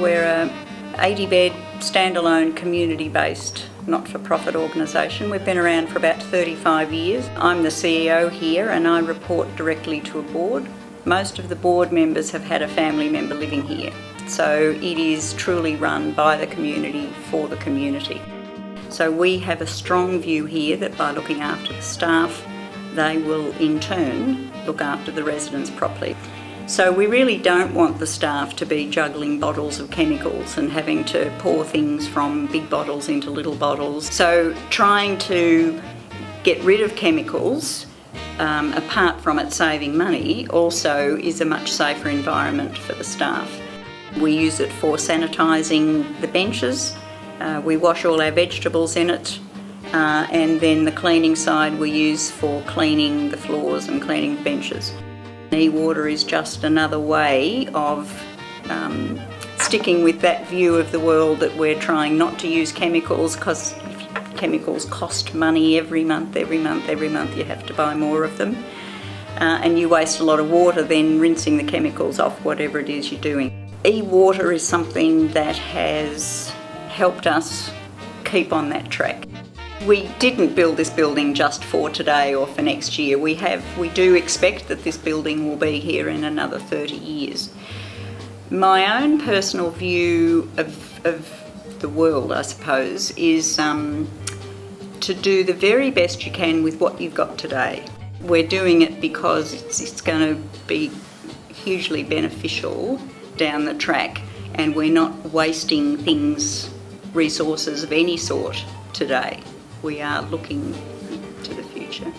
we're a 80-bed, standalone, community-based, not-for-profit organisation. We've been around for about 35 years. I'm the CEO here and I report directly to a board. Most of the board members have had a family member living here. So it is truly run by the community, for the community. So we have a strong view here that by looking after the staff, they will in turn look after the residents properly. So we really don't want the staff to be juggling bottles of chemicals and having to pour things from big bottles into little bottles. So trying to get rid of chemicals, apart from it saving money, also is a much safer environment for the staff. We use it for sanitising the benches. We wash all our vegetables in it. And then the cleaning side we use for cleaning the floors and cleaning the benches. eWater is just another way of sticking with that view of the world that we're trying not to use chemicals, because chemicals cost money every month you have to buy more of them. And you waste a lot of water then rinsing the chemicals off whatever it is you're doing. eWater is something that has helped us keep on that track. We didn't build this building just for today or for next year. We do expect that this building will be here in another 30 years. My own personal view of the world, I suppose, is to do the very best you can with what you've got today. We're doing it because it's going to be hugely beneficial down the track, and we're not wasting things, resources of any sort today. We are looking to the future.